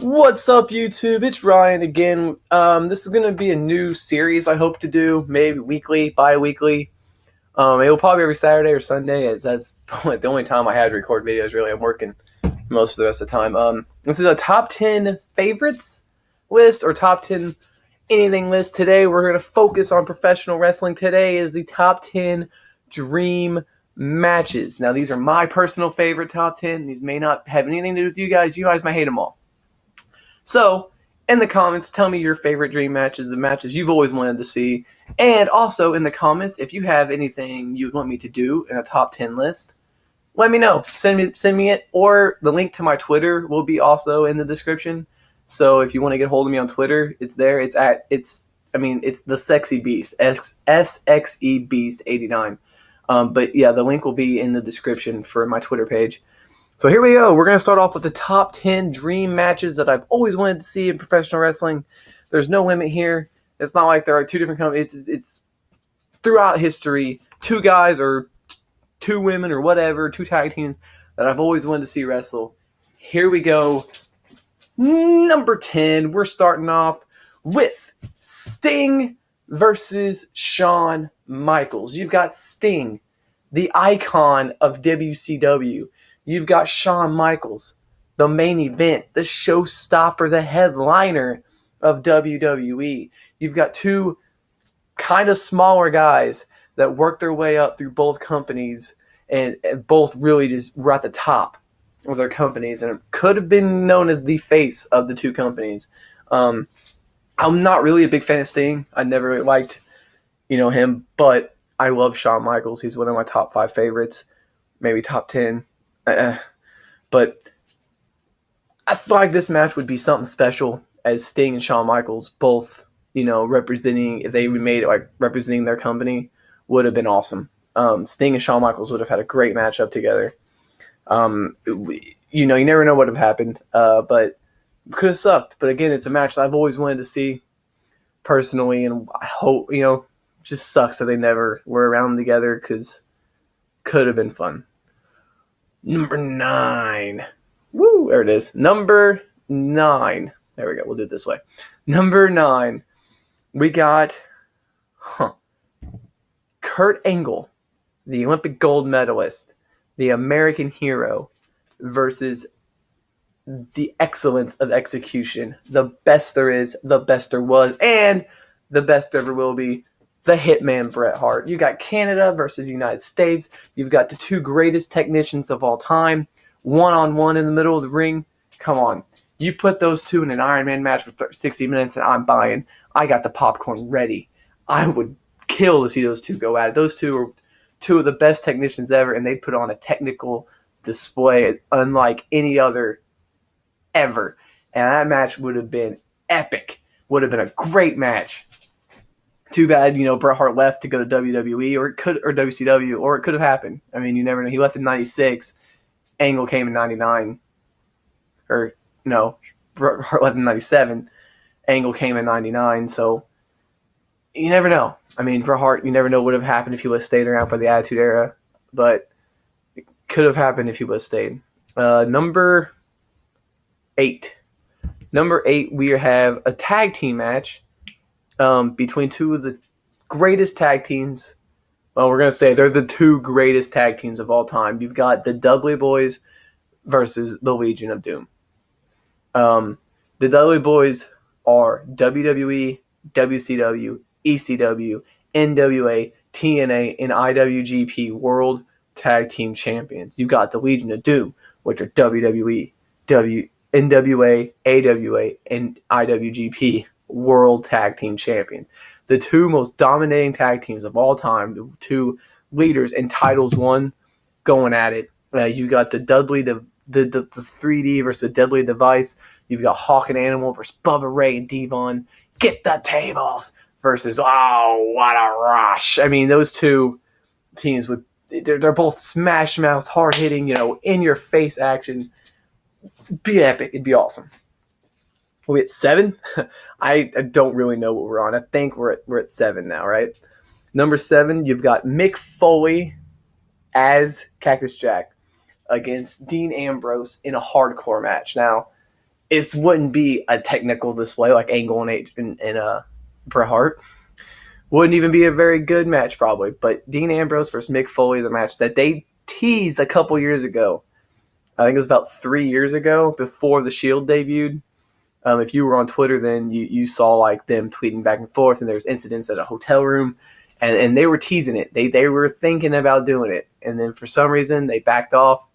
What's up, YouTube? It's Ryan again. This is going to be a new series I hope to do, maybe weekly, bi-weekly. It will probably be every Saturday or Sunday, as that's the only time I have to record videos, really. I'm working most of the rest of the time. This is a top 10 favorites list, or top 10 anything list. Today, we're going to focus on professional wrestling. Today is the top 10 dream matches. Now, these are my personal favorite top 10. These may not have anything to do with you guys. You guys might hate them all. So, in the comments, tell me your favorite dream matches, the matches you've always wanted to see. And also in the comments, if you have anything you'd want me to do in a top 10 list, let me know. Send me it, or the link to my Twitter will be also in the description. So if you want to get hold of me on Twitter, it's there. It's the Sexy Beast, SXE Beast 89. But yeah, the link will be in the description for my Twitter page. So here we go. We're going to start off with the top 10 dream matches that I've always wanted to see in professional wrestling. There's no limit here. It's not like there are two different companies. It's throughout history, two guys or two women or whatever, two tag teams that I've always wanted to see wrestle. Here we go. Number 10, we're starting off with Sting versus Shawn Michaels. You've got Sting, the icon of WCW. You've got Shawn Michaels, the main event, the showstopper, the headliner of WWE. You've got two kind of smaller guys that worked their way up through both companies and both really just were at the top of their companies and could have been known as the face of the two companies. I'm not really a big fan of Sting. I never really liked, him, but I love Shawn Michaels. He's one of my top 5 favorites, maybe top 10. But I feel like this match would be something special, as Sting and Shawn Michaels both, representing, if they made it like representing their company, would have been awesome. Sting and Shawn Michaels would have had a great matchup together. You never know what would have happened, but it could have sucked. But again, it's a match that I've always wanted to see personally, and I hope, just sucks that they never were around together, because could have been fun. Number 9. Woo, there it is. Number 9. There we go. We'll do it this way. Number 9. We got Kurt Angle, the Olympic gold medalist, the American hero, versus the excellence of execution, the best there is, the best there was, and the best there ever will be, the Hitman Bret Hart. You got Canada versus United States. You've got the two greatest technicians of all time, one-on-one in the middle of the ring. Come on. You put those two in an Iron Man match for 60 minutes and I'm buying. I got the popcorn ready. I would kill to see those two go at it. Those two are two of the best technicians ever, and they put on a technical display unlike any other ever. And that match would have been epic. Would have been a great match. Too bad, Bret Hart left to go to WWE or WCW, or it could have happened. I mean, you never know. He left in 96. Angle came in 99. Or, no, Bret Hart left in 97. Angle came in 99. So, you never know. I mean, Bret Hart, you never know what would have happened if he would have stayed around for the Attitude Era. But it could have happened if he would have stayed. Number 8. Number 8, we have a tag team match. Between two of the greatest tag teams. Well, we're going to say they're the two greatest tag teams of all time. You've got the Dudley Boyz versus the Legion of Doom. The Dudley Boyz are WWE, WCW, ECW, NWA, TNA, and IWGP World Tag Team Champions. You've got the Legion of Doom, which are WWE, NWA, AWA, and IWGP World Tag Team Champions. The two most dominating tag teams of all time, the two leaders in titles won, going at it. You got the Dudley, the 3D versus the Deadly Device. You've got Hawk and Animal versus Bubba Ray and Devon. Get the tables versus, oh, what a rush. I mean, those two teams, they're both smash mouth, hard hitting, in your face action. Be epic. It'd be awesome. Are we at 7? I don't really know what we're on. I think we're at 7 now, right? Number 7, you've got Mick Foley as Cactus Jack against Dean Ambrose in a hardcore match. Now, it wouldn't be a technical display like Angle and Bret Hart. Wouldn't even be a very good match probably. But Dean Ambrose versus Mick Foley is a match that they teased a couple years ago. I think it was about 3 years ago before the Shield debuted. If you were on Twitter, then you saw like them tweeting back and forth, and there was incidents at a hotel room, and they were teasing it. They were thinking about doing it, and then for some reason they backed off.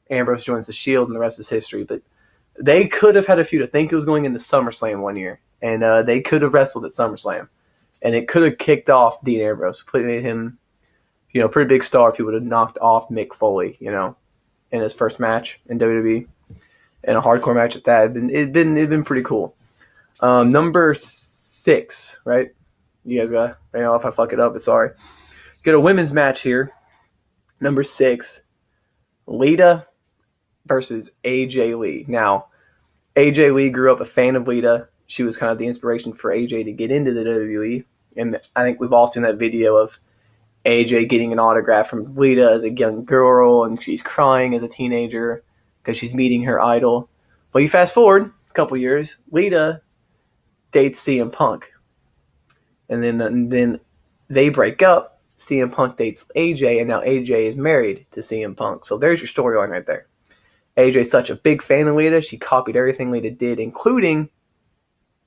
Ambrose joins the Shield, and the rest is history. But they could have had a feud. I think it was going into SummerSlam one year, and they could have wrestled at SummerSlam, and it could have kicked off Dean Ambrose, made him, pretty big star if he would have knocked off Mick Foley, in his first match in WWE. And a hardcore match at that. It'd been pretty cool. Number 6, right? You guys got, if I fuck it up, it's sorry. Get a women's match here. Number 6, Lita versus AJ Lee. Now, AJ Lee grew up a fan of Lita. She was kind of the inspiration for AJ to get into the WWE. And I think we've all seen that video of AJ getting an autograph from Lita as a young girl, and she's crying as a teenager because she's meeting her idol. But you fast forward a couple years, Lita dates CM Punk. And then they break up. CM Punk dates AJ, and now AJ is married to CM Punk. So there's your storyline right there. AJ's such a big fan of Lita, she copied everything Lita did, including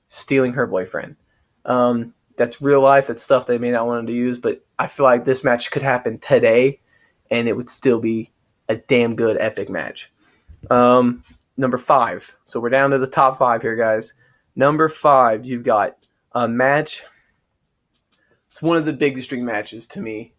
stealing her boyfriend. That's real life. That's stuff they may not want to use, but I feel like this match could happen today, and it would still be a damn good epic match. Number 5. So we're down to the top 5 here, guys. Number 5, you've got a match. It's one of the biggest dream matches to me.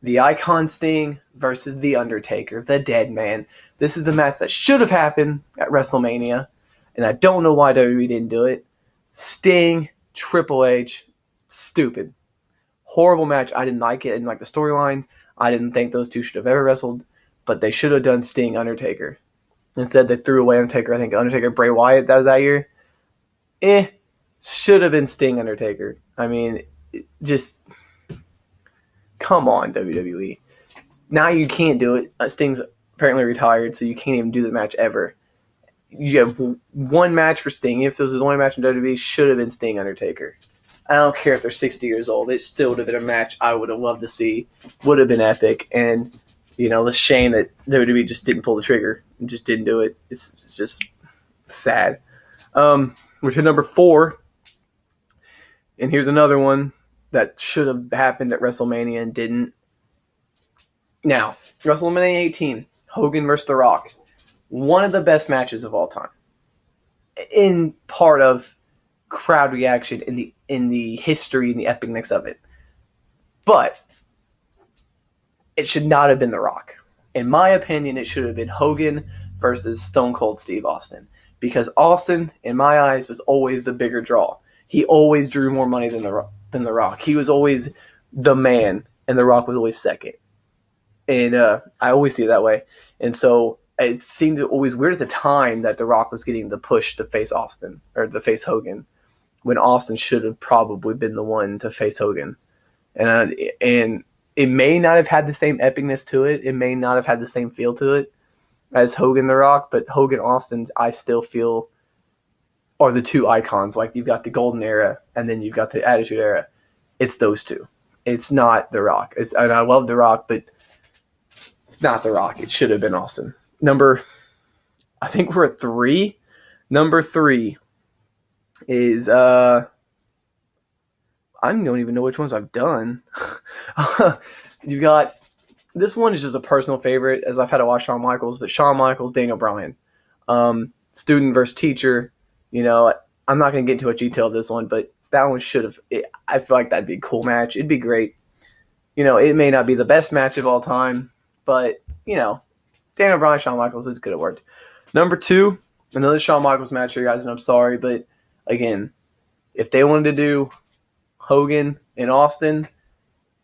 The Icon Sting versus The Undertaker, the Dead Man. This is the match that should have happened at WrestleMania, and I don't know why WWE didn't do it. Sting, Triple H, stupid. Horrible match. I didn't like it. I didn't like the storyline. I didn't think those two should have ever wrestled, but they should have done Sting, Undertaker. Instead, they threw away Undertaker. I think Undertaker, Bray Wyatt, that was that year. Should have been Sting, Undertaker. I mean, just come on, WWE. Now you can't do it. Sting's apparently retired, so you can't even do the match ever. You have one match for Sting. If this was the only match in WWE, should have been Sting, Undertaker. I don't care if they're 60 years old. It still would have been a match I would have loved to see. Would have been epic. And, the shame that WWE just didn't pull the trigger and just didn't do it. It's just sad. We're to number 4. And here's another one that should have happened at WrestleMania and didn't. Now, WrestleMania 18, Hogan versus The Rock. One of the best matches of all time. In part of crowd reaction in the history and the epicness of it. But it should not have been The Rock. In my opinion, it should have been Hogan versus Stone Cold Steve Austin. Because Austin, in my eyes, was always the bigger draw. He always drew more money than The Rock. He was always the man, and The Rock was always second. And I always see it that way. And so it seemed always weird at the time that The Rock was getting the push to face Austin, or to face Hogan, when Austin should have probably been the one to face Hogan. And it may not have had the same epicness to it. It may not have had the same feel to it as Hogan The Rock, but Hogan Austin, I still feel, are the two icons. Like, you've got the Golden Era, and then you've got the Attitude Era. It's those two. It's not The Rock. And I love The Rock, but it's not The Rock. It should have been Austin. I think we're at 3. Number 3 is, I don't even know which ones I've done. You've got, this one is just a personal favorite, as I've had to watch Shawn Michaels, but Shawn Michaels, Daniel Bryan. Student versus teacher. I'm not going to get into much detail of this one, but that one should have, I feel like that'd be a cool match. It'd be great. It may not be the best match of all time, but, Daniel Bryan, Shawn Michaels, it could have worked. Number 2, another Shawn Michaels match here, guys, and I'm sorry, but again, if they wanted to do Hogan and Austin,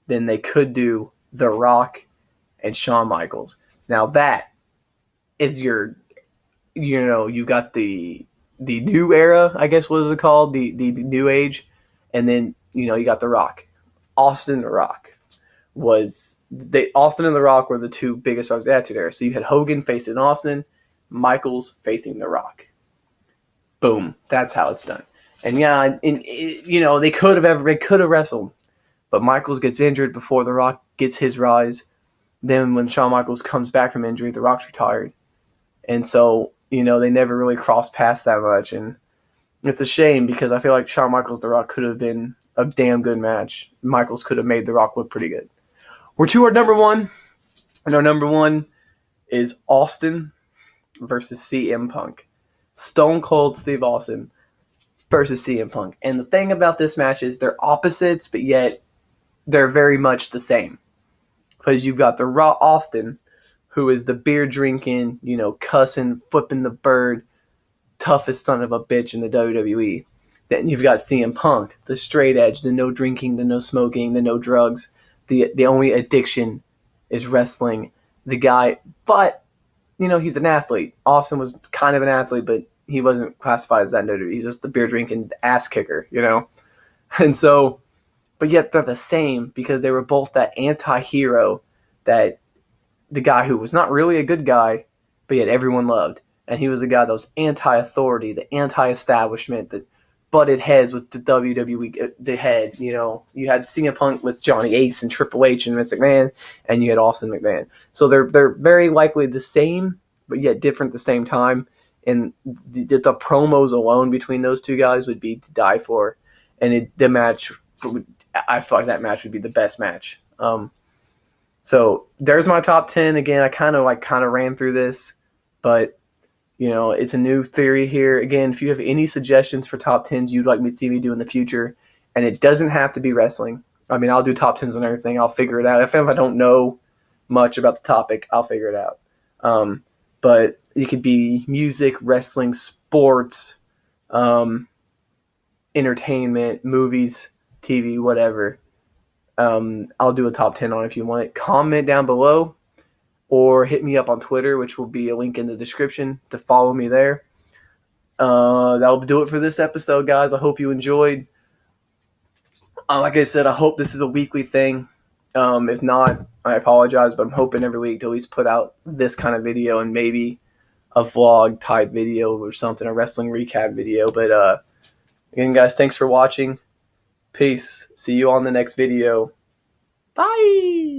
then they could do The Rock and Shawn Michaels. Now that is you got the new era, I guess what is it called, the new age, and then you got The Rock. Austin and The Rock Austin and The Rock were the two biggest stars of the Attitude Era. So you had Hogan facing Austin, Michaels facing The Rock. Boom. That's how it's done. And yeah, they could have wrestled, but Michaels gets injured before The Rock gets his rise. Then when Shawn Michaels comes back from injury, The Rock's retired. And so, they never really crossed paths that much. And it's a shame because I feel like Shawn Michaels, The Rock could have been a damn good match. Michaels could have made The Rock look pretty good. We're to our number one. And our number one is Austin versus CM Punk. Stone Cold Steve Austin versus CM Punk. And the thing about this match is they're opposites, but yet they're very much the same. Because you've got the Raw Austin, who is the beer drinking, cussing, flipping the bird, toughest son of a bitch in the WWE. Then you've got CM Punk, the straight edge, the no drinking, the no smoking, the no drugs. The only addiction is wrestling. The guy, but, he's an athlete. Austin was kind of an athlete, but he wasn't classified as that in WWE. He's just the beer drinking ass kicker, And so, but yet they're the same because they were both that anti-hero, that the guy who was not really a good guy, but yet everyone loved. And he was the guy that was anti-authority, the anti-establishment, that butted heads with the WWE, the head. You had CM Punk with Johnny Ace and Triple H and Vince McMahon, and you had Austin McMahon. So they're very likely the same, but yet different at the same time. And the promos alone between those two guys would be to die for. And the match, I feel like that match would be the best match. So there's my top 10. Again, I kind of ran through this, but it's a new theory here. Again, if you have any suggestions for top 10s you'd like me to see me do in the future, and it doesn't have to be wrestling. I mean, I'll do top 10s on everything. I'll figure it out. If I don't know much about the topic, I'll figure it out. But it could be music, wrestling, sports, entertainment, movies, TV, whatever. I'll do a top 10 on it if you want it. Comment down below or hit me up on Twitter, which will be a link in the description to follow me there. That'll do it for this episode, guys. I hope you enjoyed. Like I said, I hope this is a weekly thing. If not, I apologize, but I'm hoping every week to at least put out this kind of video and maybe a vlog type video or something, a wrestling recap video. But again, guys, thanks for watching. Peace. See you on the next video. Bye.